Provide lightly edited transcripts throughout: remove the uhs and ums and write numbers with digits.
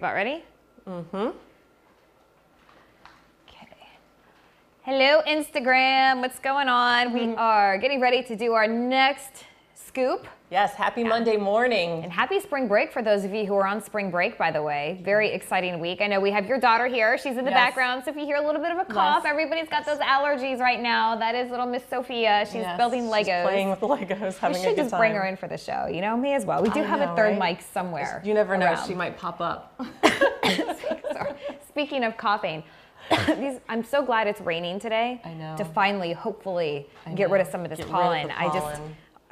About ready? Mm-hmm. Okay. Hello, Instagram. What's going on? We are getting ready to do our next scoop. Yes, happy Monday morning. And happy spring break for those of you who are on spring break, by the way. Very exciting week. I know we have your daughter here. She's in the background, so if you hear a little bit of a cough, everybody's got those allergies right now. That is little Miss Sophia. She's building Legos. She's playing with the Legos, having a good time. We should just bring her in for the show. You know, me as well. We do have a third mic somewhere. You never know. around. She might pop up. Sorry. Speaking of coughing, I'm so glad it's raining today. I know. To finally, hopefully, get rid of some of this pollen.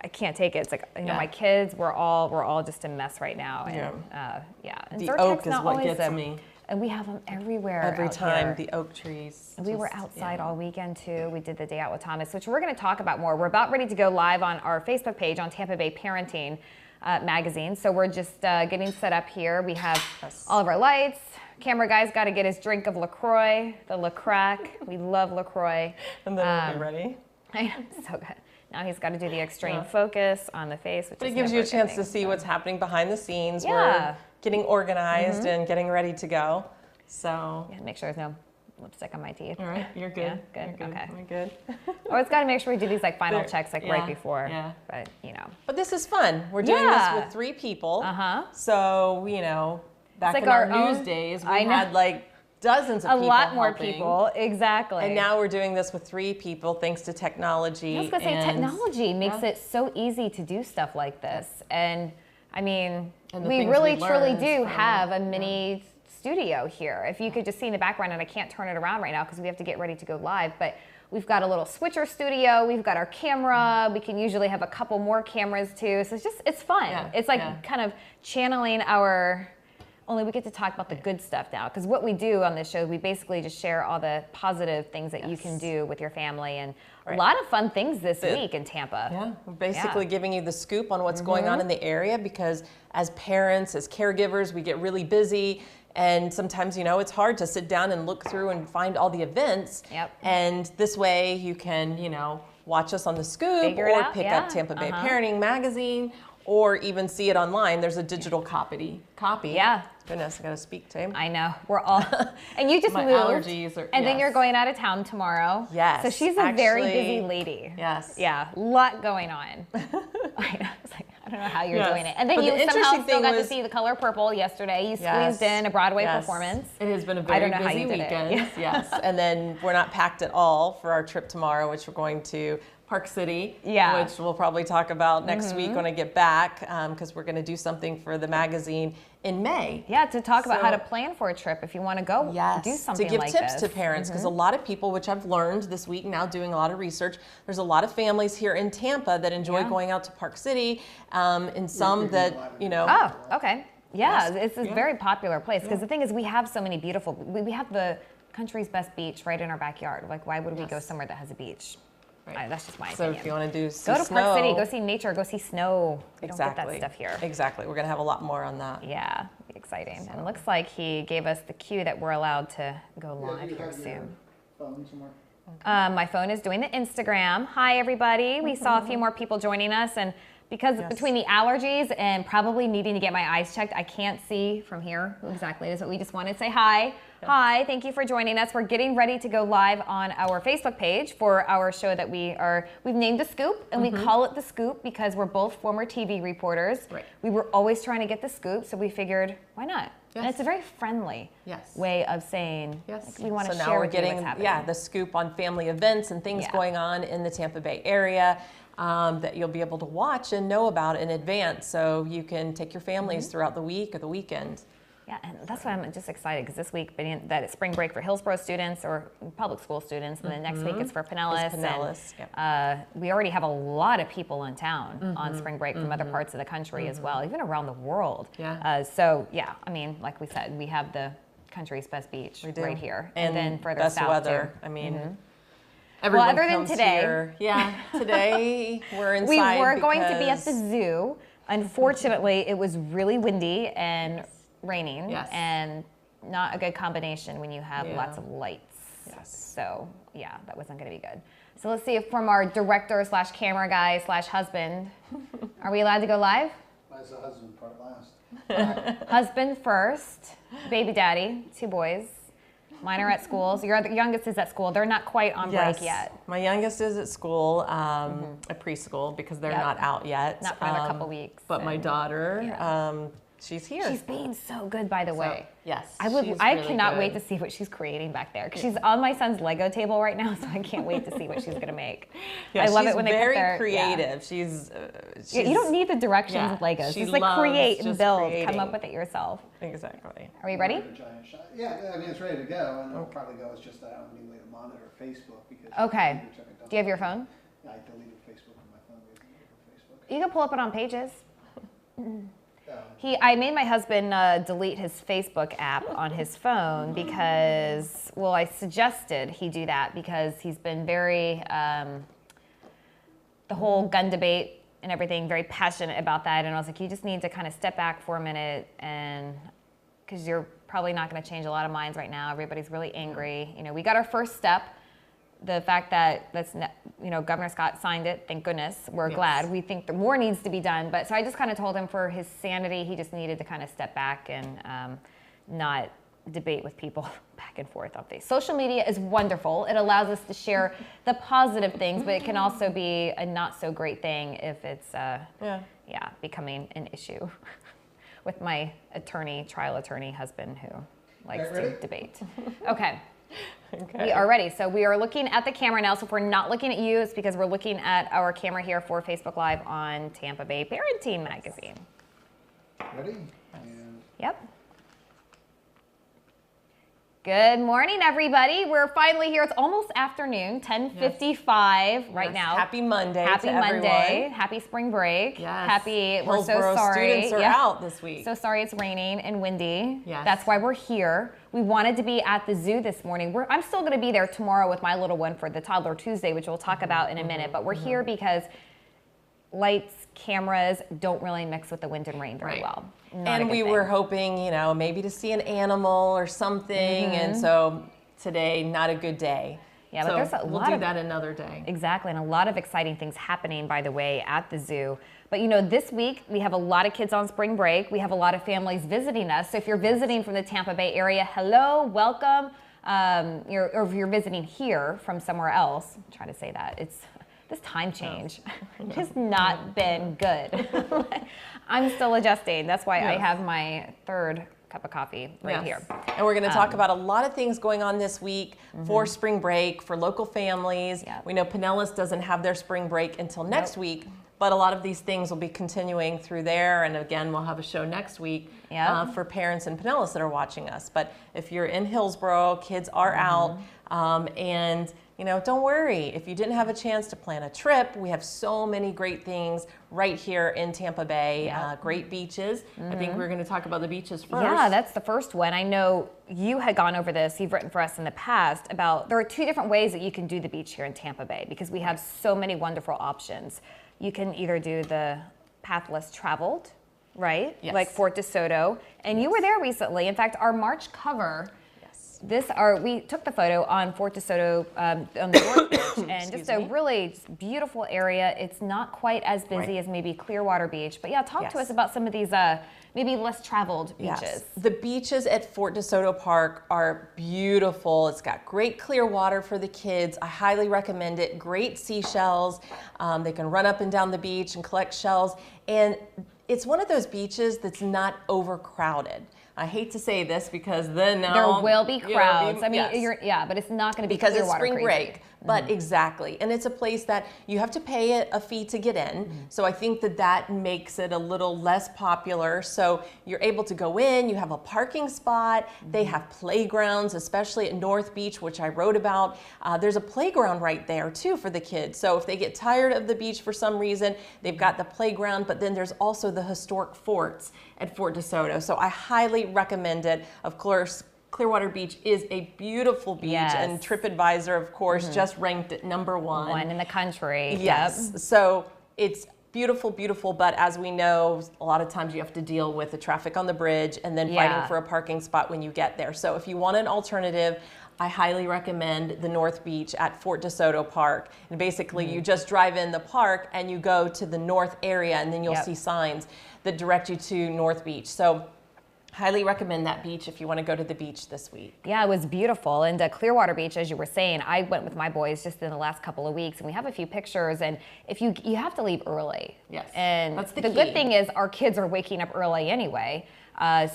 I can't take it. It's like, you know, my kids, we're all just a mess right now. And, And the oak is what gets me. And we have them everywhere. Every time, here. the oak trees. And we were outside all weekend too. We did the day out with Thomas, which we're going to talk about more. We're about ready to go live on our Facebook page on Tampa Bay Parenting magazine. So we're just getting set up here. We have all of our lights. Camera guy's got to get his drink of LaCroix, the LaCrack. We love LaCroix. And then we'll be ready. I know, so good. Now he's got to do the extreme focus on the face. Which it gives you a chance to see what's happening behind the scenes. We're getting organized and getting ready to go. So make sure there's no lipstick on my teeth. All right, you're good. Yeah, good. Okay. We're good. Always got to make sure we do these like final checks like right before. Yeah. But you know. But this is fun. We're doing this with 3 people. So you know, back in our news days, we had like dozens of people. A lot more helping. people, exactly. And now we're doing this with 3 people thanks to technology. I was going to say, technology makes it so easy to do stuff like this. And I mean, we really truly do have a mini studio here. If you could just see in the background, and I can't turn it around right now because we have to get ready to go live, but we've got a little switcher studio. We've got our camera. We can usually have a couple more cameras too. So it's fun. Yeah, it's like kind of channeling our... Only we get to talk about the good stuff now, because what we do on this show, we basically just share all the positive things that you can do with your family, and a lot of fun things this week in Tampa. Yeah, we're basically giving you the scoop on what's going on in the area, because as parents, as caregivers, we get really busy, and sometimes, you know, it's hard to sit down and look through and find all the events. And this way you can, you know, watch us on the scoop or pick up Tampa Bay Parenting magazine, or even see it online. There's a digital copy. Yeah. Goodness, I gotta speak to him. I know. We're all, and you just My moved. allergies are, and then you're going out of town tomorrow. Yes. So she's a very busy lady. Yes. Yeah, a lot going on. I know. It's like, I don't know how you're doing it. And then you somehow still got to see The Color Purple yesterday. You squeezed in a Broadway performance. It has been a very busy weekend. Yes. And then we're not packed at all for our trip tomorrow, which we're going to Park City, which we'll probably talk about next week when I get back, because we're going to do something for the magazine in May. Yeah, to talk about how to plan for a trip if you want to go do something like this. To give tips to parents, because a lot of people, which I've learned this week now doing a lot of research, there's a lot of families here in Tampa that enjoy going out to Park City, and some that, you know. Oh, okay. Yeah, it's a very popular place, because the thing is we have so many beautiful, we have the country's best beach right in our backyard. Like, why would we go somewhere that has a beach? That's just my opinion. So if you want to do go to Park City, go see nature, go see snow. We don't get that stuff here. Exactly. We're going to have a lot more on that. Yeah, exciting. And it looks like he gave us the cue that we're allowed to go live here soon. My phone is doing the Instagram. Hi, everybody. We saw a few more people joining us, and because between the allergies and probably needing to get my eyes checked, I can't see from here who exactly it is, but we just wanted to say hi. Hi, thank you for joining us. We're getting ready to go live on our Facebook page for our show that we've named The Scoop, and we call it The Scoop because we're both former TV reporters. We were always trying to get the scoop, so we figured, why not? And it's a very friendly way of saying like, we want to share with you what's happening. The scoop on family events and things going on in the Tampa Bay area. That you'll be able to watch and know about in advance, so you can take your families throughout the week or the weekend. Yeah, and that's why I'm just excited, because this week that it's spring break for Hillsborough students or public school students, and then next week it's for Pinellas. And, we already have a lot of people in town on spring break from other parts of the country as well, even around the world. So yeah, I mean, like we said, we have the country's best beach right here, and then further best south weather. too. I mean. Well, other than today, today we're inside. We were going to be at the zoo. Unfortunately, it was really windy and raining, and not a good combination when you have lots of lights. So yeah, that wasn't going to be good. So let's see if from our director slash camera guy slash husband, are we allowed to go live? That's the husband part last. Husband first, baby daddy, 2 boys. Mine are at school. So your youngest is at school. They're not quite on break yet. My youngest is at school, at preschool, because they're not out yet. Not for another couple weeks. But my daughter, she's here. She's being so good, by the way. Yes. I cannot wait to see what she's creating back there. Because she's on my son's Lego table right now, so I can't wait to see what she's going to make. I love it when they put their... creative. She's you don't need the directions of Legos. Just like create and build. Come up with it yourself. Exactly. Are we ready? Yeah, I mean, it's ready to go, and it'll probably go. It's just that I don't need to monitor Facebook because. Okay. Do you have your phone? Yeah, I deleted Facebook on my phone. Facebook. You can pull up it on Pages. I made my husband delete his Facebook app on his phone because, well, I suggested he do that because he's been very, the whole gun debate and everything, very passionate about that. And I was like, you just need to kind of step back for a minute, and because you're probably not going to change a lot of minds right now. Everybody's really angry. You know, we got our first step. The fact that Governor Scott signed it, thank goodness, we're glad. We think that more needs to be done. But so I just kind of told him for his sanity, he just needed to kind of step back and not debate with people back and forth on things. Social media is wonderful. It allows us to share the positive things, but it can also be a not so great thing if it's becoming an issue with my trial attorney husband who likes to debate. Okay. Okay. We are ready. So we are looking at the camera now. So if we're not looking at you, it's because we're looking at our camera here for Facebook Live on Tampa Bay Parenting Magazine. Ready? Yep. Good morning, everybody. We're finally here. It's almost afternoon, 10:55 right now. Happy Monday. Happy to Monday. Everyone. Happy spring break. Yes. We're so sorry. Students are out this week. So sorry it's raining and windy. Yes. That's why we're here. We wanted to be at the zoo this morning. I'm still going to be there tomorrow with my little one for the Toddler Tuesday, which we'll talk about in a minute. But we're here because lights, cameras don't really mix with the wind and rain very well. And we were hoping, maybe to see an animal or something. And so today, not a good day. Yeah, but there's we'll do that another day. Exactly, and a lot of exciting things happening, by the way, at the zoo. But this week we have a lot of kids on spring break. We have a lot of families visiting us. So if you're visiting from the Tampa Bay area, hello, welcome. Or if you're visiting here from somewhere else, I'm trying to say that this time change has not been good. I'm still adjusting. That's why I have my third cup of coffee right here. And we're going to talk about a lot of things going on this week for spring break, for local families. Yep. We know Pinellas doesn't have their spring break until next week, but a lot of these things will be continuing through there. And again, we'll have a show next week for parents in Pinellas that are watching us. But if you're in Hillsborough, kids are out, and don't worry. If you didn't have a chance to plan a trip, we have so many great things right here in Tampa Bay. Great beaches. I think we're going to talk about the beaches first. Yeah, that's the first one. I know you had gone over this. You've written for us in the past about there are 2 different ways that you can do the beach here in Tampa Bay because we have so many wonderful options. You can either do the path less traveled, right? Yes. Like Fort DeSoto. And you were there recently. In fact, our March cover. We took the photo on Fort DeSoto on the North Beach, and just a really beautiful area. It's not quite as busy as maybe Clearwater Beach, but talk to us about some of these maybe less traveled beaches. Yes. The beaches at Fort DeSoto Park are beautiful. It's got great clear water for the kids. I highly recommend it. Great seashells. They can run up and down the beach and collect shells, and it's one of those beaches that's not overcrowded. I hate to say this because then now there will be crowds. But it's not going to be because it's spring crazy. break. But exactly, and it's a place that you have to pay a fee to get in. So I think that makes it a little less popular. So you're able to go in. You have a parking spot. They have playgrounds, especially at North Beach, which I wrote about. There's a playground right there too for the kids. So if they get tired of the beach for some reason, they've got the playground. But then there's also the historic forts at Fort DeSoto. So I highly recommend it. Of course, Clearwater Beach is a beautiful beach, and TripAdvisor, of course, just ranked it #1. One in the country. Yes. So it's beautiful, beautiful, but as we know, a lot of times you have to deal with the traffic on the bridge and then fighting for a parking spot when you get there. So if you want an alternative, I highly recommend the North Beach at Fort DeSoto Park. And basically you just drive in the park and you go to the north area, and then you'll see signs that direct you to North Beach. So highly recommend that beach if you want to go to the beach this week. Yeah, it was beautiful. And Clearwater Beach, as you were saying, I went with my boys just in the last couple of weeks, and we have a few pictures. And if you have to leave early. Yes, and that's the key. Good thing is our kids are waking up early anyway.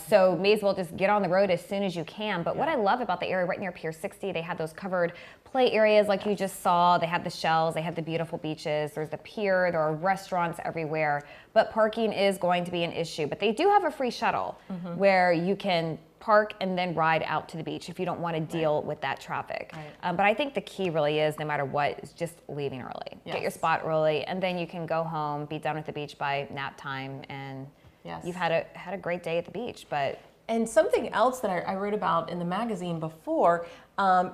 So may as well just get on the road as soon as you can. But what I love about the area right near Pier 60, they have those covered play areas like you just saw. They have the shells, they have the beautiful beaches, there's the pier, there are restaurants everywhere. But parking is going to be an issue. But they do have a free shuttle where you can park and then ride out to the beach if you don't want to deal with that traffic. But I think the key really is, no matter what, is just leaving early. Get your spot early, and then you can go home, be done with the beach by nap time, and you've had a great day at the beach. And something else that I wrote about in the magazine before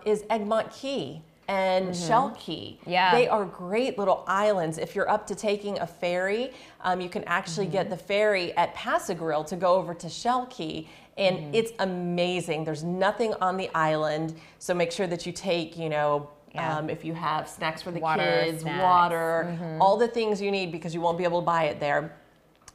is Egmont Key and Shell Key. They are great little islands. If you're up to taking a ferry, you can actually get the ferry at Passagril to go over to Shell Key. And it's amazing. There's nothing on the island. So make sure that you take, if you have snacks for the kids, water, all the things you need, because you won't be able to buy it there.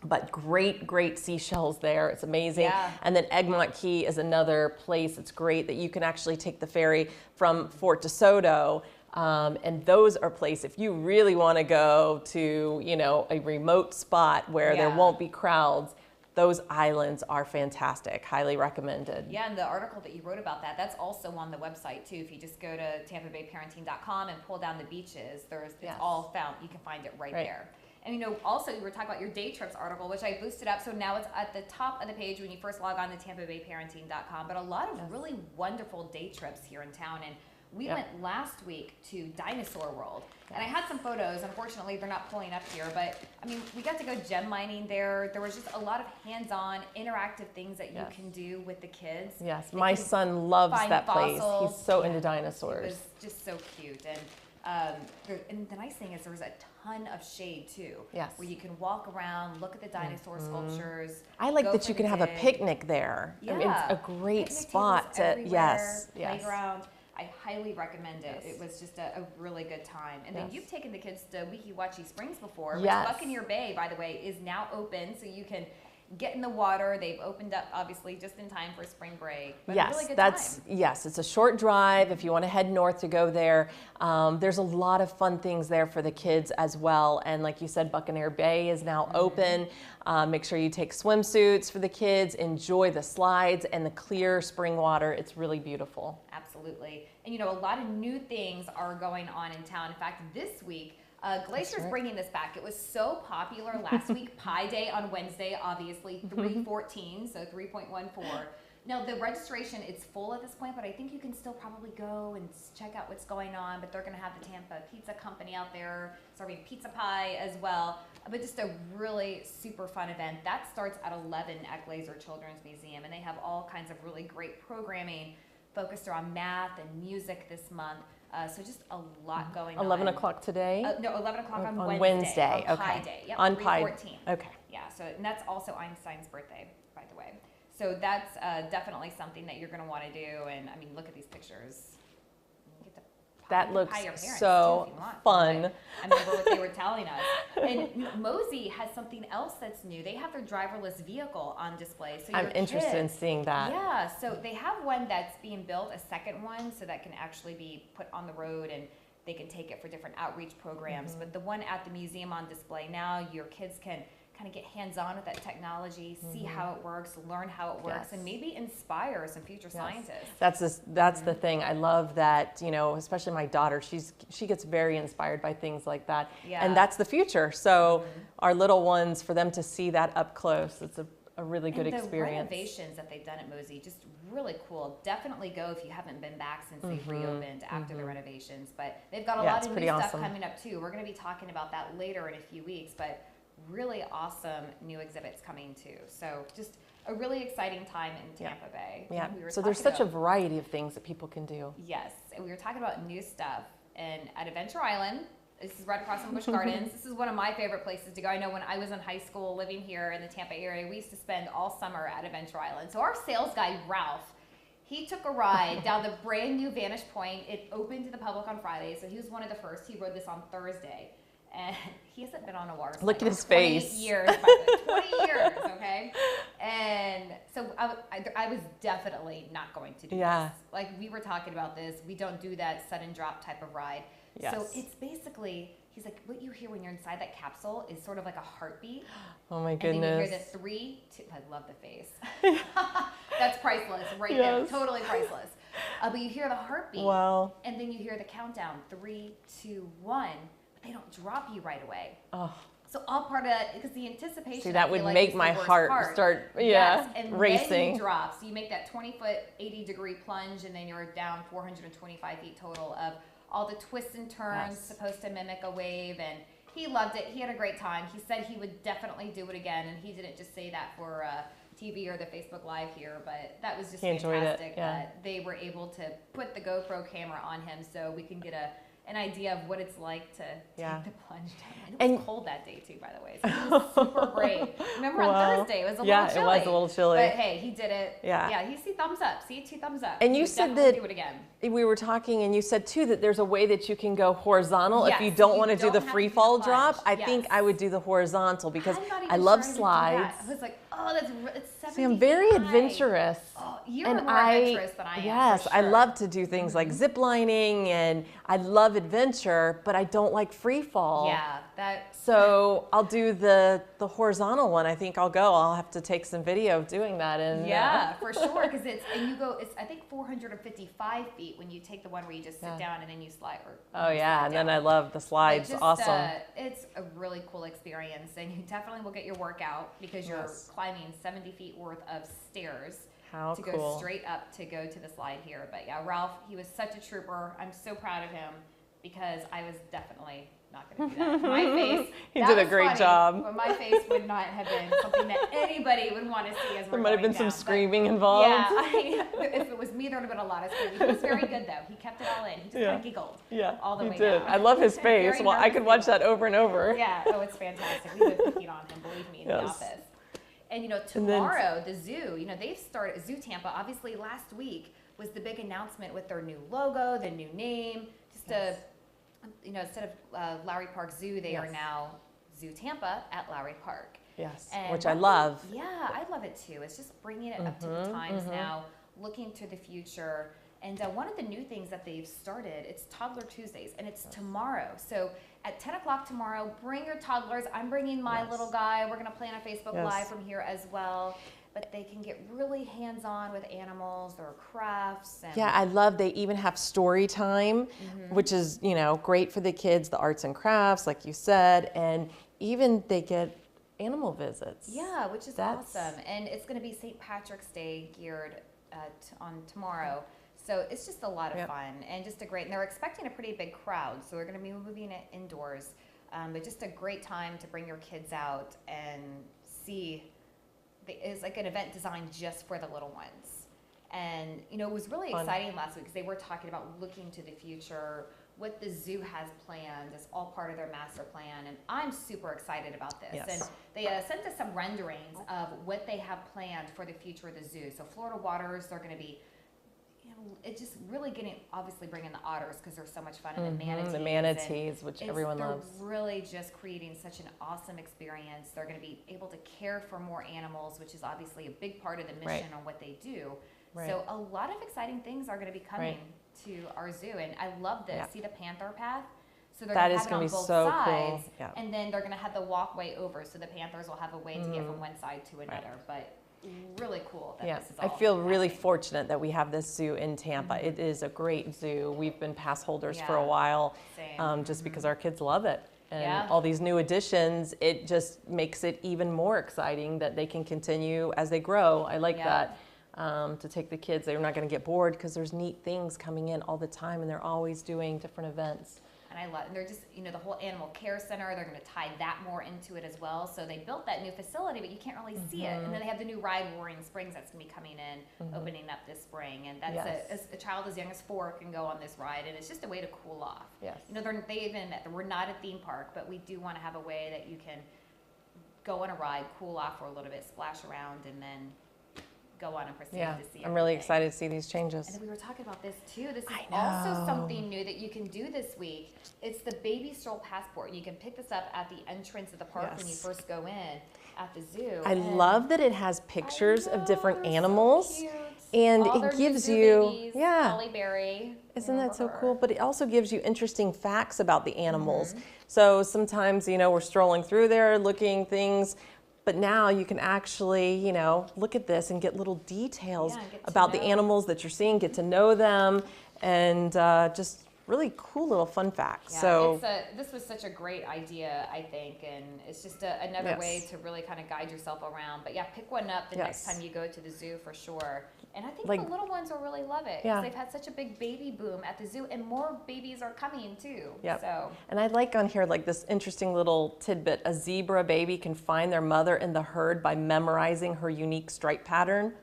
But great seashells there. It's amazing. And then Egmont Key is another place. It's great that you can actually take the ferry from Fort DeSoto. And those are places, if you really want to go to, a remote spot where there won't be crowds, those islands are fantastic. Highly recommended. Yeah, and the article that you wrote about that's also on the website too. If you just go to tampabayparenting.com and pull down the beaches, it's all found. You can find it right there. And also you were talking about your day trips article, which I boosted up. So now it's at the top of the page when you first log on to tampabayparenting.com. But a lot of really wonderful day trips here in town. And we went last week to Dinosaur World. And I had some photos. Unfortunately, they're not pulling up here. But, we got to go gem mining there. There was just a lot of hands-on, interactive things that you can do with the kids. Yes, my son loves that place. He's so into dinosaurs. It was just so cute. And the nice thing is there was a ton of shade too. Where you can walk around, look at the dinosaur sculptures. I like that you can have a picnic there. It's a great spot to, playground. I highly recommend it. It was just a really good time. And then you've taken the kids to Weeki Wachee Springs before, which Buccaneer Bay, by the way, is now open, so you can get in the water. They've opened up, obviously, just in time for spring break. But a really good time. It's a short drive if you want to head north to go there. There's a lot of fun things there for the kids as well. And like you said, Buccaneer Bay is now open. Make sure you take swimsuits for the kids. Enjoy the slides and the clear spring water. It's really beautiful. Absolutely. And a lot of new things are going on in town. In fact, this week, Glacier's bringing this back. It was so popular last week. Pi Day on Wednesday, obviously 3/14, so 3.14. Now the registration, it's full at this point, but I think you can still probably go and check out what's going on. But they're going to have the Tampa Pizza Company out there serving pizza pie as well. But just a really super fun event. That starts at 11 at Glacier Children's Museum, and they have all kinds of really great programming focused around math and music this month. So just a lot going on. 11 o'clock today? No, 11 o'clock on Wednesday. On Pi Day. Yep, on Pi. 3/14. Okay. Yeah, and that's also Einstein's birthday, by the way. So that's definitely something that you're going to want to do. And look at these pictures. That looks so fun. I remember what they were telling us. And Mosey has something else that's new. They have their driverless vehicle on display. So I'm interested in seeing that. Yeah, so they have one that's being built, a second one, so that can actually be put on the road and they can take it for different outreach programs. But the one at the museum on display now, your kids can kind of get hands-on with that technology, see how it works, learn how it works, and maybe inspire some future scientists. That's the thing. I love that, especially my daughter, she gets very inspired by things like that. And that's the future. So our little ones, for them to see that up close, it's a really good experience. The renovations that they've done at Mosey, just really cool. Definitely go if you haven't been back since they've reopened after the renovations. But they've got a lot of new stuff coming up too. We're going to be talking about that later in a few weeks. But really awesome new exhibits coming too. So just a really exciting time in Tampa Bay. Yeah. So there's such a variety of things that people can do. Yes. And we were talking about new stuff. And at Adventure Island, This is right across from Busch Gardens. This is one of my favorite places to go. I know when I was in high school living here in the Tampa area, we used to spend all summer at Adventure Island. So our sales guy, Ralph, he took a ride down the brand new Vantage Point. It opened to the public on Friday, so he was one of the first. He rode this on Thursday. And he hasn't been on a water slide. Look at his 20 face. years, by the way. 20 years, okay? And so I was definitely not going to do this. Like, we were talking about this. We don't do that sudden drop type of ride. Yes. So it's basically, he's like, what you hear when you're inside that capsule is sort of like a heartbeat. Oh my goodness. And then you hear the 3, 2, I love the face. That's priceless right there. Totally priceless. But you hear the heartbeat. Wow. And then you hear the countdown, 3, 2, 1. They don't drop you right away. Oh. So all part of that, because the anticipation. See, that would make my heart start, and racing. Then you drop. So you make that 20-foot, 80-degree plunge, and then you're down 425 feet total of all the twists and turns, supposed to mimic a wave. And he loved it. He had a great time. He said he would definitely do it again, and he didn't just say that for TV or the Facebook Live here, but that was just fantastic that they were able to put the GoPro camera on him so we can get an idea of what it's like to take the plunge down. And it was cold that day too, by the way. So he was super brave. Remember on Thursday, it was a little chilly. Yeah, it was a little chilly. But hey, he did it. Yeah, you see thumbs up. See 2 thumbs up. And you said that do it again. We were talking, and you said too that there's a way that you can go horizontal if you don't want to do the free fall drop. I think I would do the horizontal because I love slides. I was like, oh, it's 70 See, I'm very high. adventurous. Oh, you're more adventurous than I am. Yes, for sure. I love to do things like zip lining, and I love adventure, but I don't like free fall. Yeah, that. So I'll do the horizontal one. I think I'll go. I'll have to take some video of doing that. And for sure, because it's I think 455 feet when you take the one where you just sit down and then you slide. And then I love the slides. Awesome. It's a really cool experience, and you definitely will get your workout because you're climbing 70 feet worth of stairs. To go straight up to go to the slide here. But yeah, Ralph, he was such a trooper. I'm so proud of him because I was definitely not going to do that. My face. He did a great job. But my face would not have been something that anybody would want to see as we're There might have been down. some screaming involved. Yeah, if it was me, there would have been a lot of screaming. He was very good though. He kept it all in. He just kind of giggled all the way down. I love his face. Well, I could watch that over and over. Yeah, it's fantastic. We've been picking on him, believe me, in the office. And tomorrow the zoo, they've started Zoo Tampa. Obviously, last week was the big announcement with their new logo, the new name. Instead of Lowry Park Zoo, they are now Zoo Tampa at Lowry Park. Yes, and which I love. Yeah, I love it too. It's just bringing it up to the times now, looking to the future. And one of the new things that they've started, it's Toddler Tuesdays, and it's tomorrow. So at 10 o'clock tomorrow, bring your toddlers. I'm bringing my little guy. We're going to plan a Facebook Live from here as well. But they can get really hands-on with animals or crafts. And I love they even have story time, which is, great for the kids, the arts and crafts, like you said. And even they get animal visits. Yeah, which is awesome. And it's going to be St. Patrick's Day geared on tomorrow. So it's just a lot of fun and just and they're expecting a pretty big crowd. So they're going to be moving it indoors. But just a great time to bring your kids out and see. It's like an event designed just for the little ones. And, it was really exciting last week because they were talking about looking to the future, what the zoo has planned is all part of their master plan. And I'm super excited about this. Yes. And they sent us some renderings of what they have planned for the future of the zoo. So Florida Waters, they're going to be it's just really bringing the otters because they're so much fun, and the manatees, which everyone loves. They're really just creating such an awesome experience. They're going to be able to care for more animals, which is obviously a big part of the mission on what they do. So a lot of exciting things are going to be coming to our zoo, and I love this. See the panther path? So they're going to have it on both sides, and then they're going to have the walkway over, so the panthers will have a way to get from one side to another. But really cool that this is all I feel really fortunate that we have this zoo in Tampa. It is a great zoo. We've been pass holders for a while, just because our kids love it. And all these new additions, it just makes it even more exciting that they can continue as they grow. I like that, to take the kids. They're not going to get bored because there's neat things coming in all the time, and they're always doing different events. And I love, and they're just, you know, the whole animal care center, they're going to tie that more into it as well. So they built that new facility, but you can't really see it. And then they have the new ride, Roaring Springs, that's going to be coming in, opening up this spring. And that's a child as young as 4 can go on this ride, and it's just a way to cool off. Yes. You know, we're not a theme park, but we do want to have a way that you can go on a ride, cool off for a little bit, splash around, and then go on and proceed to see I'm really everything. excited to see these changes. And then we were talking about this too. This is also something new that you can do this week. It's the baby stroll passport. You can pick this up at the entrance of the park when you first go in at the zoo. I love that it has pictures of different animals. So and all it their gives new zoo you, babies, Holly Berry. Isn't that so cool? But it also gives you interesting facts about the animals. So sometimes, you know, we're strolling through there looking things, but now you can actually, you know, look at this and get little details about the animals that you're seeing, get to know them, and just really cool little fun facts. Yeah, so this was such a great idea, I think, and it's just another way to really kind of guide yourself around. But yeah, pick one up the next time you go to the zoo for sure. And I think the little ones will really love it because they've had such a big baby boom at the zoo, and more babies are coming too. So. And I like on here like this interesting little tidbit: a zebra baby can find their mother in the herd by memorizing her unique stripe pattern.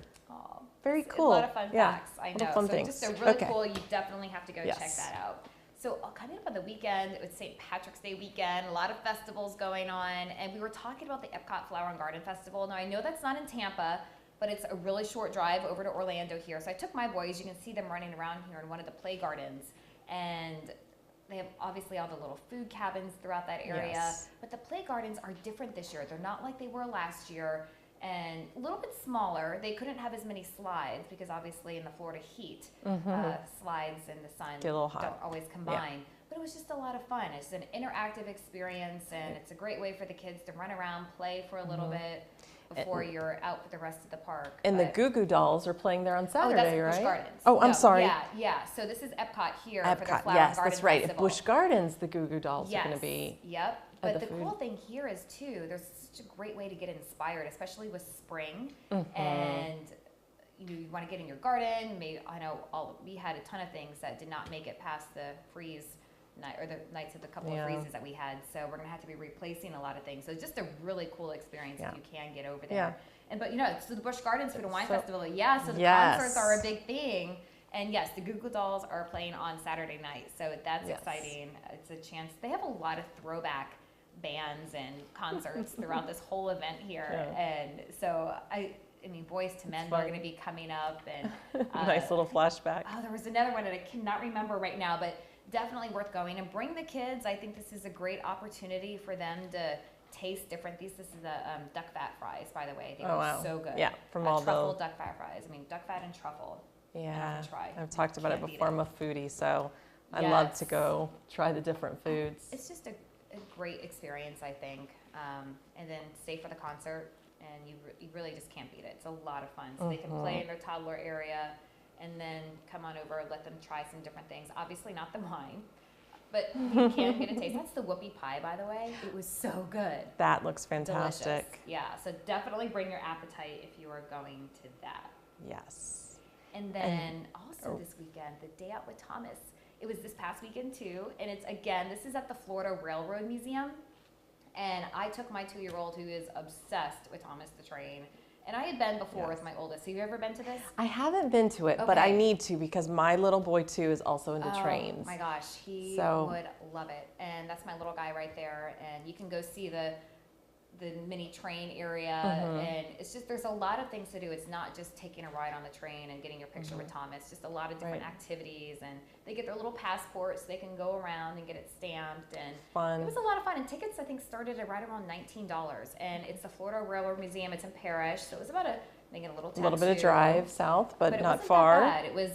Very cool. A lot of fun facts, I know. Fun so things. Just a really cool, you definitely have to go check that out. So coming up on the weekend, it was St. Patrick's Day weekend, a lot of festivals going on, and we were talking about the Epcot Flower and Garden Festival. Now I know that's not in Tampa, but it's a really short drive over to Orlando here. So I took my boys, you can see them running around here in one of the play gardens, and they have obviously all the little food cabins throughout that area, but the play gardens are different this year. They're not like they were last year. And a little bit smaller. They couldn't have as many slides because obviously in the Florida heat, slides and the sun don't always combine. But it was just a lot of fun. It's an interactive experience, and it's a great way for the kids to run around, play for a little bit before you're out for the rest of the park. And the Goo Goo Dolls are playing there on Saturday, right? Busch Gardens. Oh, I'm sorry. Yeah. So this is Epcot here for the Epcot, Flower and Garden that's right. Festival. At Busch Gardens, the Goo Goo Dolls are going to be. But the cool thing here is too, there's such a great way to get inspired, especially with spring. And you want to get in your garden. Maybe we had a ton of things that did not make it past the freeze night or the nights of the couple of freezes that we had. So we're gonna have to be replacing a lot of things. So it's just a really cool experience if you can get over there. But you know, so the Busch Gardens Food and Wine Festival, so the concerts are a big thing. And yes, the Goo Goo Dolls are playing on Saturday night, so that's exciting. It's a chance. They have a lot of throwback bands and concerts throughout this whole event here, and so I mean, Boys to Men are going to be coming up, and nice little flashback. Oh, there was another one that I cannot remember right now, but definitely worth going. And bring the kids. I think this is a great opportunity for them to taste different. This is the duck fat fries, by the way. They were so good. Yeah, from all truffle duck fat fries. I mean, duck fat and truffle. Yeah, I've talked about it before. I'm a foodie, so I love to go try the different foods. It's just a great experience, I think. And then stay for the concert, and you really just can't beat it. It's a lot of fun. So they can play in their toddler area, and then come on over, let them try some different things. Obviously not the wine, but you can get a taste. That's the whoopie pie, by the way. It was so good. That looks fantastic. Delicious. Yeah, so definitely bring your appetite if you are going to that. Yes. And then also this weekend, the Day Out with Thomas. It was this past weekend too, and this is at the Florida Railroad Museum. And I took my 2-year-old who is obsessed with Thomas the Train. And I had been before with my oldest. Have you ever been to this? I haven't been to it, but I need to because my little boy too is also into trains. Oh my gosh, he would love it. And that's my little guy right there. And you can go see the mini train area, and it's just, there's a lot of things to do. It's not just taking a ride on the train and getting your picture with Thomas, just a lot of different activities, and they get their little passports, they can go around and get it stamped, and it was a lot of fun. And tickets, I think, started at right around $19, and it's the Florida Railroad Museum. It's in Parrish, so it was about a bit of drive south, but not it far. That bad. It was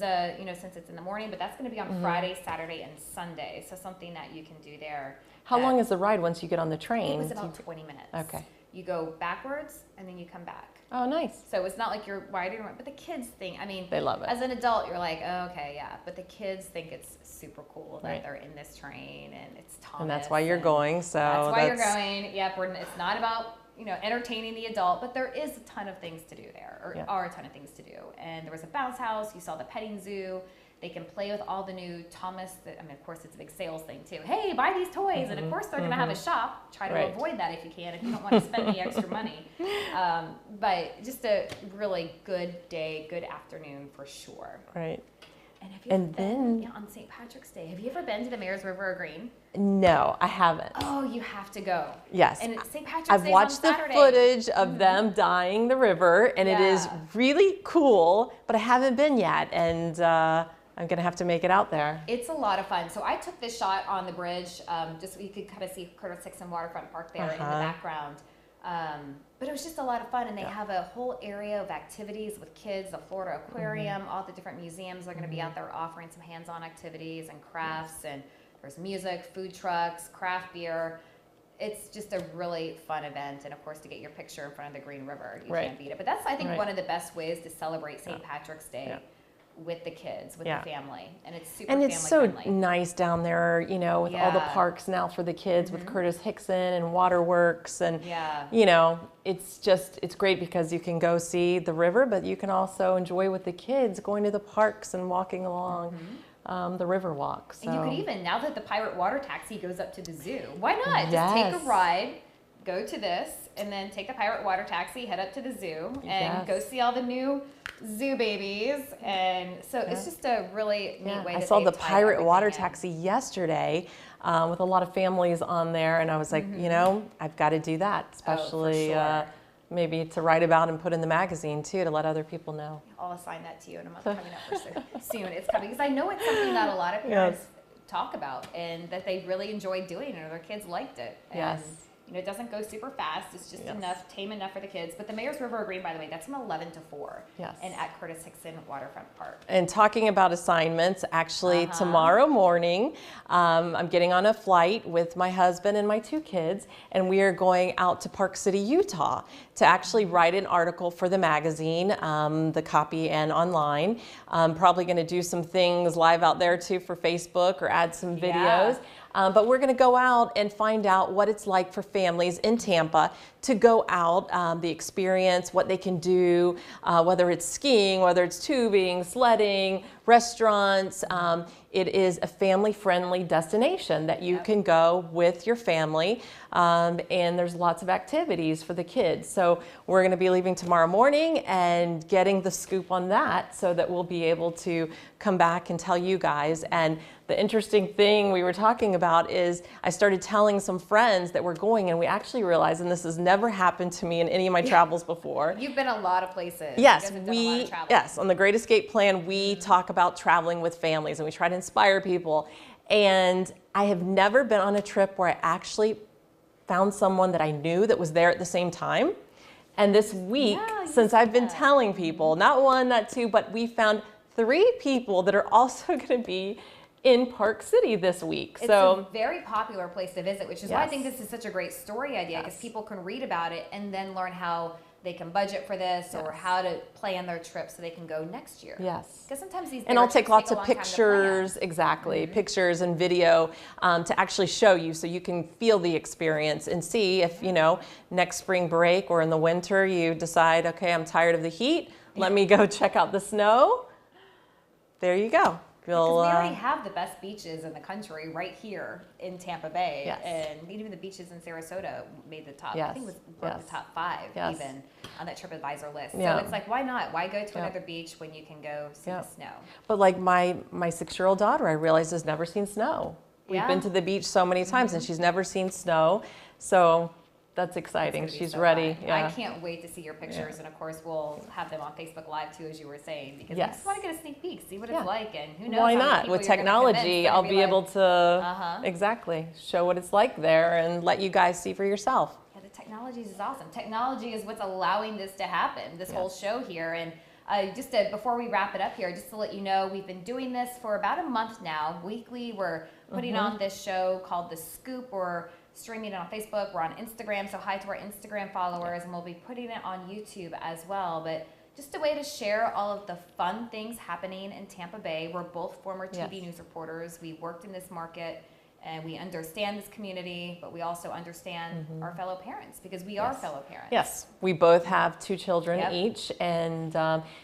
since it's in the morning, but that's going to be on Friday, Saturday, and Sunday, so something that you can do there. How long is the ride once you get on the train? It was about 20 minutes. Okay. You go backwards and then you come back. Oh, nice. So it's not like you're riding, but the kids think, I mean, they love it. As an adult, you're like, oh, okay, yeah. But the kids think it's super cool that they're in this train, and it's Thomas. And that's why you're going. So that's why you're going. Yep. It's not about, entertaining the adult, but there is a ton of things to do there, or are a ton of things to do. And there was a bounce house. You saw the petting zoo. They can play with all the new Thomas. I mean, of course, it's a big sales thing too. Hey, buy these toys, and of course they're going to have a shop. Try to avoid that if you can, if you don't want to spend any extra money. But just a really good day, good afternoon for sure. Right. And have you ever been on St. Patrick's Day? Have you ever been to the Mayor's River or Green? No, I haven't. Oh, you have to go. Yes. And St. Patrick's I've Day watched on the Saturday. footage of them dyeing the river, and it is really cool, but I haven't been yet, and I'm going to have to make it out there. It's a lot of fun. So I took this shot on the bridge, just so you could kind of see Curtis Hickson Waterfront Park there in the background. But it was just a lot of fun, and they have a whole area of activities with kids, the Florida Aquarium, all the different museums are going to be out there offering some hands-on activities and crafts, and there's music, food trucks, craft beer. It's just a really fun event, and of course to get your picture in front of the Green River, you can't beat it. But that's, I think, one of the best ways to celebrate St. Patrick's Day. With the kids, with the family, and it's super family friendly. And it's so nice down there, you know, with all the parks now for the kids, with Curtis Hickson and Waterworks, and you know, it's great because you can go see the river, but you can also enjoy with the kids going to the parks and walking along the river walk. So. And you could even, now that the pirate water taxi goes up to the zoo, why not just take a ride, go to this, and then take the pirate water taxi, head up to the zoo, and go see all the new zoo babies. And so it's just a really neat way. I saw the pirate water taxi yesterday with a lot of families on there, and I was like, you know, I've got to do that, especially maybe to write about and put in the magazine too, to let other people know. I'll assign that to you in a month coming up for soon. It's coming, because I know it's something that a lot of parents talk about, and that they really enjoyed doing, and their kids liked it. And you know, it doesn't go super fast. It's just tame enough for the kids. But the Mayor's River Green, by the way, that's from 11 to 4. And at Curtis Hickson Waterfront Park. And talking about assignments, actually tomorrow morning, I'm getting on a flight with my husband and my 2 kids, and we are going out to Park City, Utah to actually write an article for the magazine, the copy and online. I'm probably going to do some things live out there too for Facebook, or add some videos. But we're going to go out and find out what it's like for families in Tampa to go out, the experience, what they can do, whether it's skiing, whether it's tubing, sledding, restaurants. It is a family-friendly destination that you can go with your family, and there's lots of activities for the kids. So we're going to be leaving tomorrow morning and getting the scoop on that, so that we'll be able to come back and tell you guys. And the interesting thing we were talking about is I started telling some friends that we're going, and we actually realized, and this has never happened to me in any of my travels before. You've been a lot of places. Yes, on the Great Escape Plan, we talk about traveling with families, and we try to inspire people. And I have never been on a trip where I actually found someone that I knew that was there at the same time. And this week, since I've been telling people, not 1, not 2, but we found 3 people that are also going to be in Park City this week. It's a very popular place to visit, which is why I think this is such a great story idea, because people can read about it and then learn how they can budget for this, or how to plan their trip so they can go next year. Because sometimes these, and I'll take lots of pictures, pictures and video to actually show you, so you can feel the experience and see if, you know, next spring break or in the winter you decide, okay, I'm tired of the heat, let me go check out the snow. There you go. Because we already have the best beaches in the country right here in Tampa Bay. And even the beaches in Sarasota made the top, I think it was the top 5 even on that TripAdvisor list. So it's like, why not? Why go to another beach when you can go see the snow? But like my 6-year-old daughter, I realized, has never seen snow. We've been to the beach so many times, and she's never seen snow. So that's exciting. She's ready. I can't wait to see your pictures, and of course we'll have them on Facebook Live too, as you were saying, because I just want to get a sneak peek, see what it's like, and who knows. Why not? With technology, I'll be able to show what it's like there and let you guys see for yourself. Yeah, the technology is awesome. Technology is what's allowing this to happen, this whole show here. And before we wrap it up here, just to let you know, we've been doing this for about a month now. Weekly, we're putting on this show called The Scoop. We're streaming it on Facebook. We're on Instagram, so hi to our Instagram followers, and we'll be putting it on YouTube as well. But just a way to share all of the fun things happening in Tampa Bay. We're both former TV news reporters. We worked in this market, And we understand this community, but we also understand our fellow parents because we are fellow parents. Yes, we both have 2 children each. And,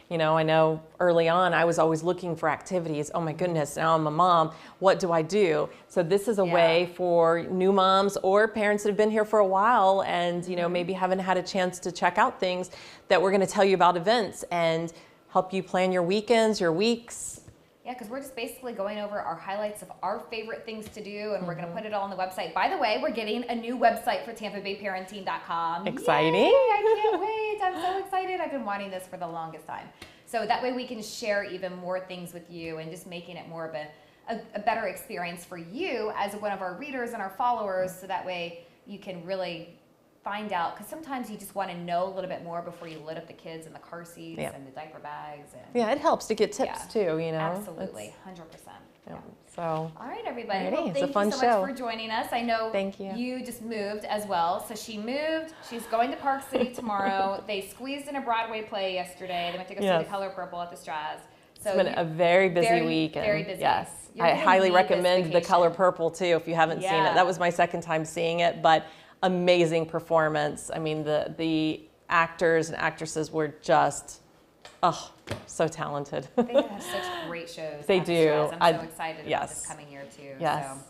you know, I know early on I was always looking for activities. Oh my goodness, now I'm a mom. What do I do? So this is a way for new moms or parents that have been here for a while and, you know, maybe haven't had a chance to check out things that we're going to tell you about events and help you plan your weekends, your weeks. Yeah, because we're just basically going over our highlights of our favorite things to do, and we're going to put it all on the website. By the way, we're getting a new website for TampaBayParenting.com. Exciting. Yay, I can't wait. I'm so excited. I've been wanting this for the longest time. So that way we can share even more things with you and just making it more of a better experience for you as one of our readers and our followers, so that way you can really find out, because sometimes you just want to know a little bit more before you load up the kids in the car seats and the diaper bags. And yeah, it helps to get tips too, you know. Absolutely, 100%. So, all right, everybody. Well, it's a thank fun you so show. much for joining us. I know you just moved as well. So she moved. She's going to Park City tomorrow. They squeezed in a Broadway play yesterday. They went to go see The Color Purple at the Strass. So it's been a very busy week. Very busy. Yes. I highly recommend The Color Purple too if you haven't seen it. That was my second time seeing it, but amazing performance. I mean, the actors and actresses were just, so talented. They have such great shows. They do. I'm so excited about this coming year too. Yes. So.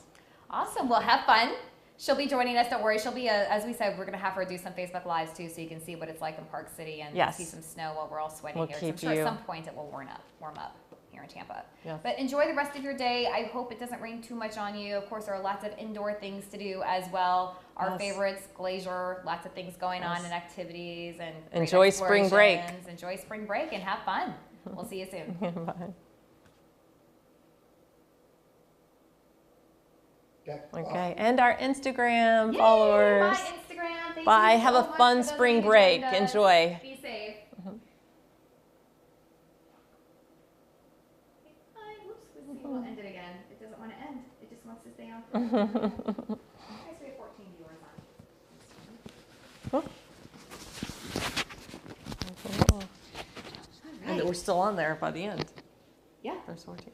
Awesome. Well, have fun. She'll be joining us. Don't worry. She'll be, as we said, we're going to have her do some Facebook Lives too, so you can see what it's like in Park City and see some snow while we're all sweating here. So I'm sure at some point it will warm up here in Tampa. Yes. But enjoy the rest of your day. I hope it doesn't rain too much on you. Of course, there are lots of indoor things to do as well. Our favorites, glacier, lots of things going on and activities, and enjoy spring break. Enjoy spring break and have fun. We'll see you soon. Bye. Okay, and our Instagram followers. Bye, Instagram. Thank Bye. you Have so a much fun for those spring of you break. joined us. Enjoy. Be safe. Whoops, we'll end it again. It doesn't want to end. It just wants to stay on. Okay, so we have 14 viewers on. And we're still on there by the end. Yeah. There's 14.